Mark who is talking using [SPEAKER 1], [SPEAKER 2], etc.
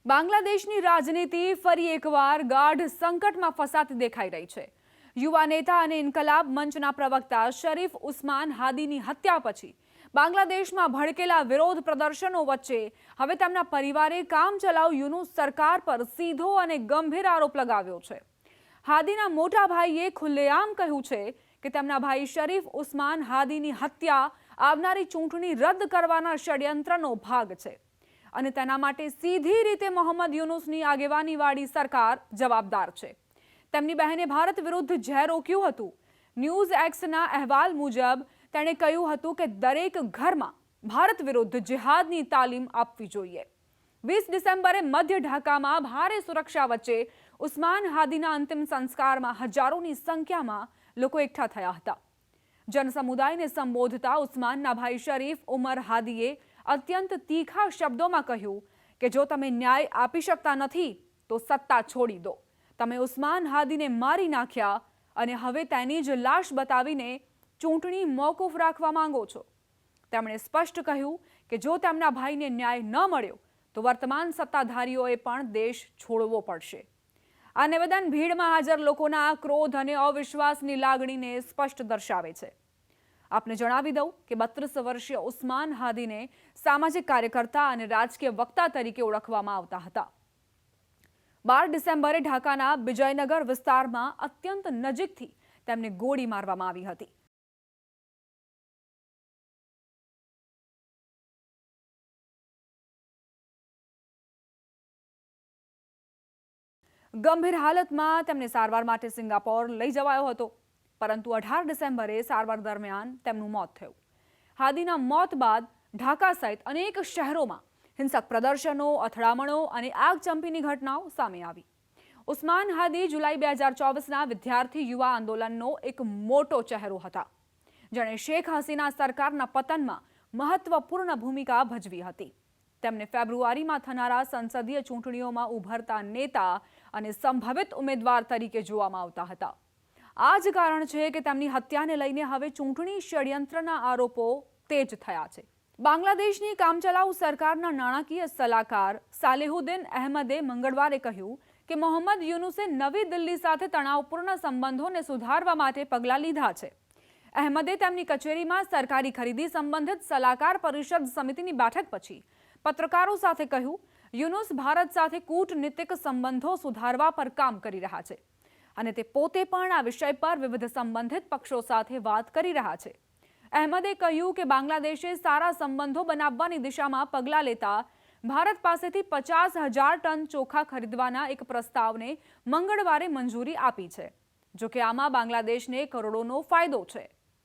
[SPEAKER 1] બાંગ્લાદેશની રાજનીતિ ફરી એકવાર ગાઢ સંકટમાં ફસાતી દેખાઈ રહી છે। યુવા નેતા અને ઇન્કલાબ મંચના પ્રવક્તા શરીફ ઉસ્માન હાદીની હત્યા પછી બાંગ્લાદેશમાં ભડકેલા વિરોધ પ્રદર્શનો વચ્ચે હવે તેમના પરિવારે કામચલાઉ યુનુસ સરકાર પર સીધો અને ગંભીર આરોપ લગાવ્યો છે। હાદીના મોટા ભાઈએ ખુલ્લેઆમ કહ્યું છે કે તેમના ભાઈ શરીફ ઉસ્માન હાદીની હત્યા આવનારી ચૂંટણી રદ કરવાના ષડયંત્રનો ભાગ છે અને તેના માટે સીધી રીતે મોહમ્મદ યુનુસની આગેવાનીવાળી સરકાર જવાબદાર છે। તેમની બહેને ભારત વિરુદ્ધ ઝેર ઓક્યું હતું। ન્યૂઝ એક્સના અહેવાલ મુજબ તેણે કહ્યું હતું કે દરેક ઘરમાં ભારત વિરુદ્ધ જિહાદની તાલીમ આપવી જોઈએ। 20 ડિસેમ્બરે મધ્ય ઢાકામાં ભારે સુરક્ષા વચ્ચે ઉસ્માન હાદીના અંતિમ સંસ્કારમાં હજારોની સંખ્યામાં લોકો એકઠા થયા હતા। જનસમુદાયને સંબોધતા ઉસ્માનના ભાઈ શરીફ ઉમર હાદીએ અત્યંત તીખા શબ્દોમાં કહ્યું કે જો તમે ન્યાય આપી શકતા નથી તો સત્તા છોડી દો। તમે ઉસ્માન હાદીને મારી નાખ્યા અને હવે તેની જ લાશ બતાવીને ચૂંટણી મોકૂફ રાખવા માંગો છો। તેમણે સ્પષ્ટ કહ્યું કે જો તેમના ભાઈને ન્યાય ન મળ્યો તો વર્તમાન સત્તાધારીઓએ પણ દેશ છોડવો પડશે। આ નિવેદન ભીડમાં હાજર લોકોના ક્રોધ અને અવિશ્વાસની લાગણીને સ્પષ્ટ દર્શાવે છે। આપને જણાવી દઉં કે 32 વર્ષીય ઉસ્માન હાદીને સામાજિક કાર્યકર્તા અને રાજકીય વક્તા તરીકે ઓળખવામાં આવતા હતા। 12 ડિસેમ્બરે ઢાકાના વિજયનગર વિસ્તારમાં અત્યંત નજીકથી તેમને ગોળી મારવામાં આવી હતી। ગંભીર હાલતમાં તેમને સારવાર માટે સિંગાપોર લઈ જવાયો હતો, પરંતુ 18 ડિસેમ્બરે સારવાર દરમિયાન તેમનું મોત થયું। હાદીના મોત બાદ ઢાકા સહિત અનેક શહેરોમાં હિંસક પ્રદર્શનો, અથડામણો અને આગચંપીની ઘટનાઓ સામે આવી। ઉસ્માન હાદી જુલાઈ 2024ના વિદ્યાર્થી યુવા આંદોલનનો એક મોટો ચહેરો હતા, જેણે શેખ હસીના સરકારના પતનમાં મહત્વપૂર્ણ ભૂમિકા ભજવી હતી। તેમને ફેબ્રુઆરીમાં થનારા સંસદીય ચૂંટણીઓમાં ઉભરતા નેતા અને સંભવિત ઉમેદવાર તરીકે જોવામાં આવતા હતા। આ જ કારણ છે કે તેમની હત્યાને લઈને હવે ચૂંટણી ષડયંત્રના આરોપો તેજ થયા છે। બાંગ્લાદેશની કામચલાઉ સરકારના નાણાકીય સલાહકાર સાલેહુદ્દીન અહેમદે મંગળવારે કહ્યું કે મોહમ્મદ યુનુસે નવી દિલ્હી સાથે તણાવપૂર્ણ સંબંધોને સુધારવા માટે પગલાં લીધા છે। અહેમદે તેમની કચેરીમાં સરકારી ખરીદી સંબંધિત સલાહકાર પરિષદ સમિતિની બેઠક પછી પત્રકારો સાથે કહ્યું, યુનુસ ભારત સાથે કૂટનીતિક સંબંધો સુધારવા પર કામ કરી રહ્યા છે અને તે પોતે પણ આ વિષય પર વિવિધ સંબંધિત પક્ષો સાથે વાત કરી રહ્યા છે। અહેમદે કહ્યું કે બાંગ્લાદેશે સારા સંબંધો બનાવવાની દિશામાં પગલાં લેતા ભારત પાસેથી 50,000 ટન ચોખા ખરીદવાના એક પ્રસ્તાવને મંગળવારે મંજૂરી આપી છે। જો કે આમાં બાંગ્લાદેશને કરોડોનો ફાયદો છે।